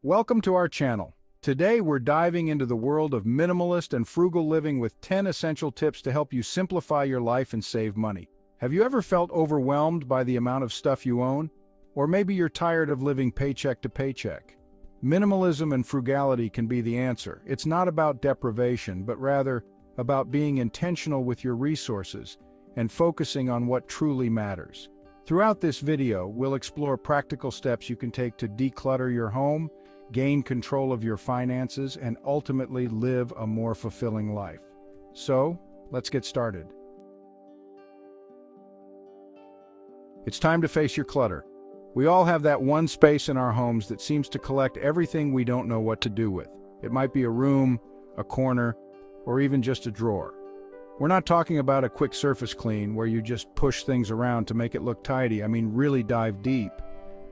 Welcome to our channel. Today we're diving into the world of minimalist and frugal living with 10 essential tips to help you simplify your life and save money. Have you ever felt overwhelmed by the amount of stuff you own? Or maybe you're tired of living paycheck to paycheck. Minimalism and frugality can be the answer. It's not about deprivation, but rather about being intentional with your resources and focusing on what truly matters. Throughout this video, we'll explore practical steps you can take to declutter your home, gain control of your finances, and ultimately live a more fulfilling life. So, let's get started. It's time to face your clutter. We all have that one space in our homes that seems to collect everything we don't know what to do with. It might be a room, a corner, or even just a drawer. We're not talking about a quick surface clean where you just push things around to make it look tidy. I mean, really dive deep.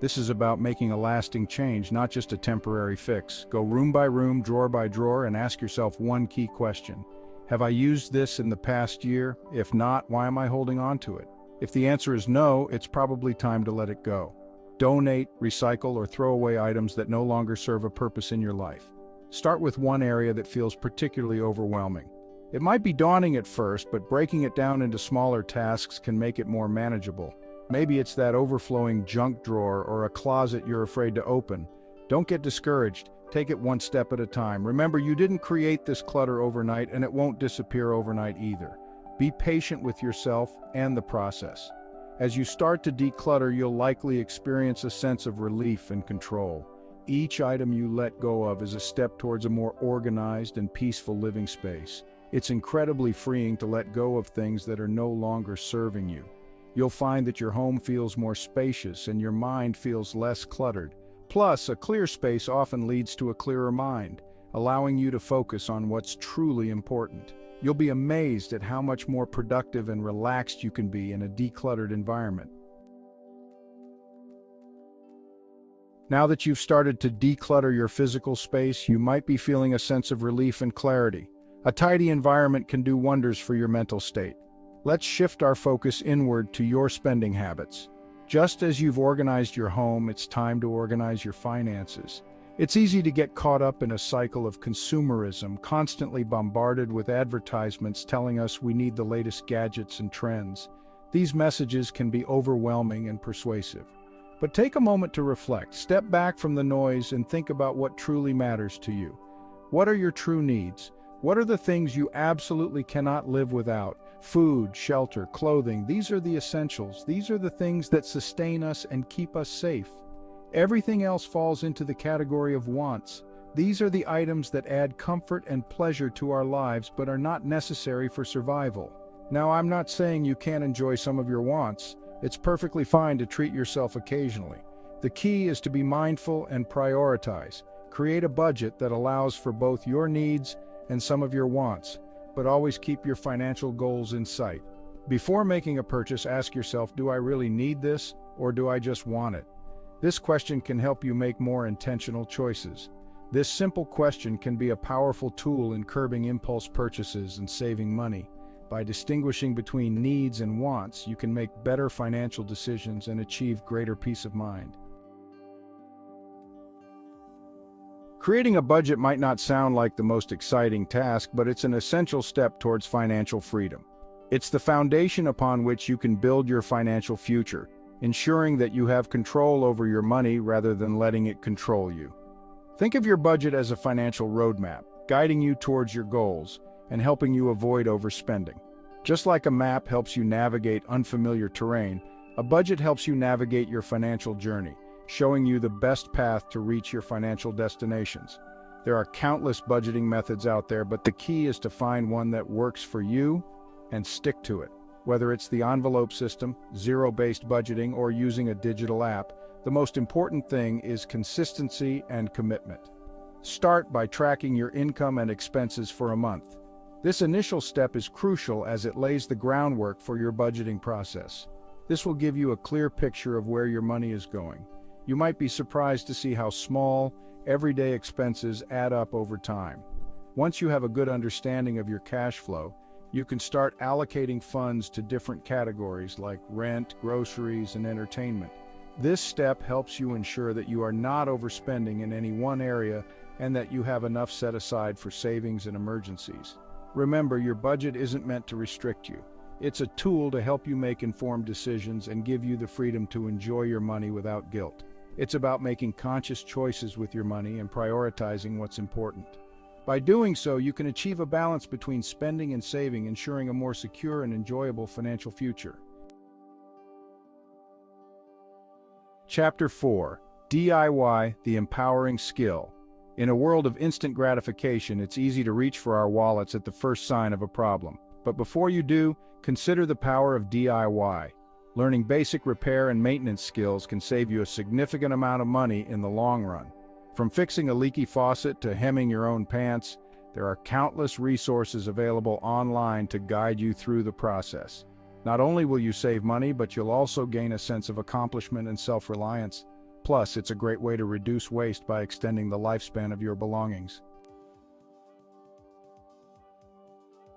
This is about making a lasting change, not just a temporary fix. Go room by room, drawer by drawer, and ask yourself one key question. Have I used this in the past year? If not, why am I holding on to it? If the answer is no, it's probably time to let it go. Donate, recycle, or throw away items that no longer serve a purpose in your life. Start with one area that feels particularly overwhelming. It might be daunting at first, but breaking it down into smaller tasks can make it more manageable. Maybe it's that overflowing junk drawer or a closet you're afraid to open. Don't get discouraged. Take it one step at a time. Remember, you didn't create this clutter overnight, and it won't disappear overnight either. Be patient with yourself and the process. As you start to declutter, you'll likely experience a sense of relief and control. Each item you let go of is a step towards a more organized and peaceful living space. It's incredibly freeing to let go of things that are no longer serving you. You'll find that your home feels more spacious and your mind feels less cluttered. Plus, a clear space often leads to a clearer mind, allowing you to focus on what's truly important. You'll be amazed at how much more productive and relaxed you can be in a decluttered environment. Now that you've started to declutter your physical space, you might be feeling a sense of relief and clarity. A tidy environment can do wonders for your mental state. Let's shift our focus inward to your spending habits. Just as you've organized your home, it's time to organize your finances. It's easy to get caught up in a cycle of consumerism, constantly bombarded with advertisements telling us we need the latest gadgets and trends. These messages can be overwhelming and persuasive. But take a moment to reflect, step back from the noise, and think about what truly matters to you. What are your true needs? What are the things you absolutely cannot live without? Food, shelter, clothing, these are the essentials. These are the things that sustain us and keep us safe. Everything else falls into the category of wants. These are the items that add comfort and pleasure to our lives but are not necessary for survival. Now, I'm not saying you can't enjoy some of your wants. It's perfectly fine to treat yourself occasionally. The key is to be mindful and prioritize. Create a budget that allows for both your needs and some of your wants, but always keep your financial goals in sight. Before making a purchase, ask yourself, do I really need this, or do I just want it? This question can help you make more intentional choices. This simple question can be a powerful tool in curbing impulse purchases and saving money. By distinguishing between needs and wants, you can make better financial decisions and achieve greater peace of mind. Creating a budget might not sound like the most exciting task, but it's an essential step towards financial freedom. It's the foundation upon which you can build your financial future, ensuring that you have control over your money rather than letting it control you. Think of your budget as a financial roadmap, guiding you towards your goals and helping you avoid overspending. Just like a map helps you navigate unfamiliar terrain, a budget helps you navigate your financial journey, showing you the best path to reach your financial destinations. There are countless budgeting methods out there, but the key is to find one that works for you and stick to it. Whether it's the envelope system, zero-based budgeting, or using a digital app, the most important thing is consistency and commitment. Start by tracking your income and expenses for a month. This initial step is crucial as it lays the groundwork for your budgeting process. This will give you a clear picture of where your money is going. You might be surprised to see how small, everyday expenses add up over time. Once you have a good understanding of your cash flow, you can start allocating funds to different categories like rent, groceries, and entertainment. This step helps you ensure that you are not overspending in any one area and that you have enough set aside for savings and emergencies. Remember, your budget isn't meant to restrict you. It's a tool to help you make informed decisions and give you the freedom to enjoy your money without guilt. It's about making conscious choices with your money and prioritizing what's important. By doing so, you can achieve a balance between spending and saving, ensuring a more secure and enjoyable financial future. Chapter 4. DIY, the empowering skill. In a world of instant gratification, it's easy to reach for our wallets at the first sign of a problem. But before you do, consider the power of DIY. Learning basic repair and maintenance skills can save you a significant amount of money in the long run. From fixing a leaky faucet to hemming your own pants, there are countless resources available online to guide you through the process. Not only will you save money, but you'll also gain a sense of accomplishment and self-reliance. Plus, it's a great way to reduce waste by extending the lifespan of your belongings.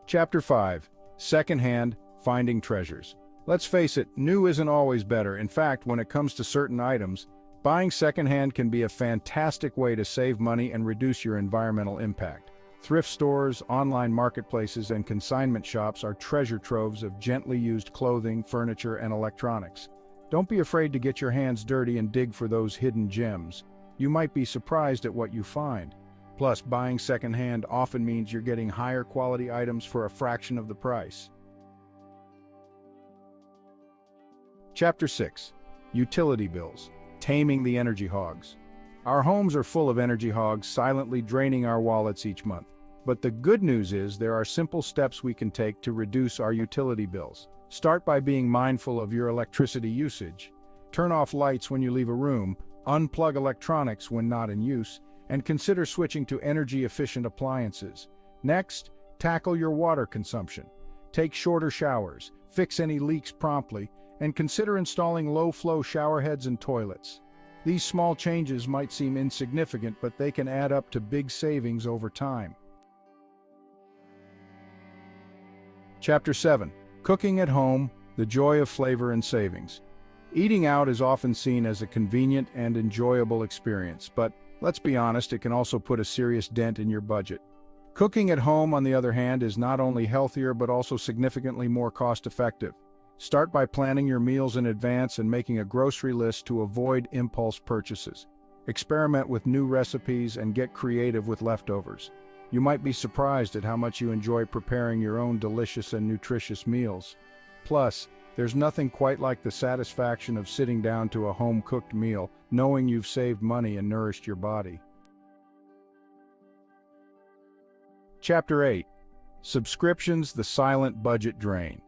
Chapter 5. Secondhand, finding treasures. Let's face it, new isn't always better. In fact, when it comes to certain items, buying secondhand can be a fantastic way to save money and reduce your environmental impact. Thrift stores, online marketplaces, and consignment shops are treasure troves of gently used clothing, furniture, and electronics. Don't be afraid to get your hands dirty and dig for those hidden gems. You might be surprised at what you find. Plus, buying secondhand often means you're getting higher quality items for a fraction of the price. Chapter 6. Utility bills. Taming the energy hogs. Our homes are full of energy hogs silently draining our wallets each month. But the good news is there are simple steps we can take to reduce our utility bills. Start by being mindful of your electricity usage. Turn off lights when you leave a room, unplug electronics when not in use, and consider switching to energy-efficient appliances. Next, tackle your water consumption. Take shorter showers, fix any leaks promptly, and consider installing low-flow shower heads and toilets. These small changes might seem insignificant, but they can add up to big savings over time. Chapter 7. Cooking at home, the joy of flavor and savings. Eating out is often seen as a convenient and enjoyable experience, but let's be honest, it can also put a serious dent in your budget. Cooking at home, on the other hand, is not only healthier but also significantly more cost-effective. Start by planning your meals in advance and making a grocery list to avoid impulse purchases. Experiment with new recipes and get creative with leftovers. You might be surprised at how much you enjoy preparing your own delicious and nutritious meals. Plus, there's nothing quite like the satisfaction of sitting down to a home-cooked meal, knowing you've saved money and nourished your body. Chapter 8. Subscriptions, the silent budget drain.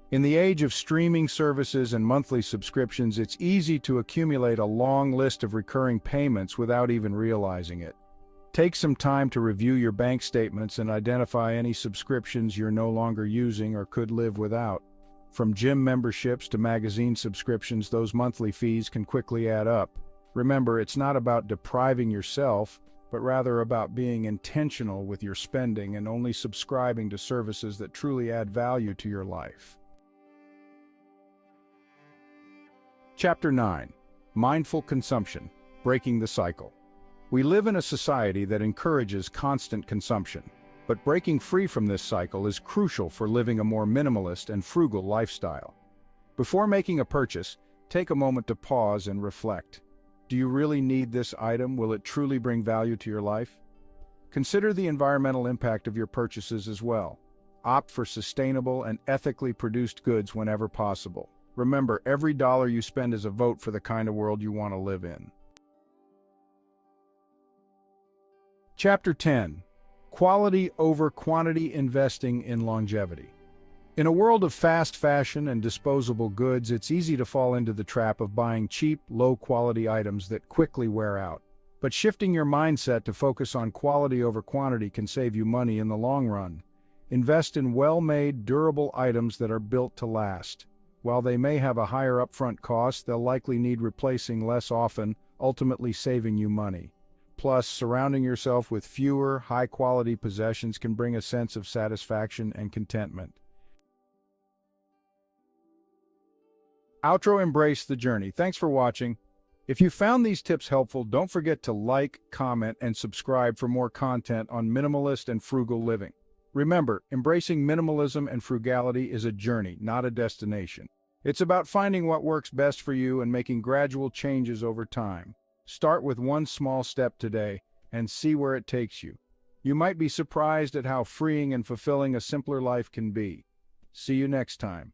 In the age of streaming services and monthly subscriptions, it's easy to accumulate a long list of recurring payments without even realizing it. Take some time to review your bank statements and identify any subscriptions you're no longer using or could live without. From gym memberships to magazine subscriptions, those monthly fees can quickly add up. Remember, it's not about depriving yourself, but rather about being intentional with your spending and only subscribing to services that truly add value to your life. Chapter 9. Mindful consumption, breaking the cycle. We live in a society that encourages constant consumption, but breaking free from this cycle is crucial for living a more minimalist and frugal lifestyle. Before making a purchase, take a moment to pause and reflect. Do you really need this item? Will it truly bring value to your life? Consider the environmental impact of your purchases as well. Opt for sustainable and ethically produced goods whenever possible. Remember, every dollar you spend is a vote for the kind of world you want to live in. Chapter 10. Quality over quantity, investing in longevity. In a world of fast fashion and disposable goods, it's easy to fall into the trap of buying cheap, low-quality items that quickly wear out. But shifting your mindset to focus on quality over quantity can save you money in the long run. Invest in well-made, durable items that are built to last. While they may have a higher upfront cost, they'll likely need replacing less often, ultimately saving you money. Plus, surrounding yourself with fewer, high-quality possessions can bring a sense of satisfaction and contentment. Outro: embrace the journey. Thanks for watching. If you found these tips helpful, don't forget to like, comment, and subscribe for more content on minimalist and frugal living. Remember, embracing minimalism and frugality is a journey, not a destination. It's about finding what works best for you and making gradual changes over time. Start with one small step today and see where it takes you. You might be surprised at how freeing and fulfilling a simpler life can be. See you next time.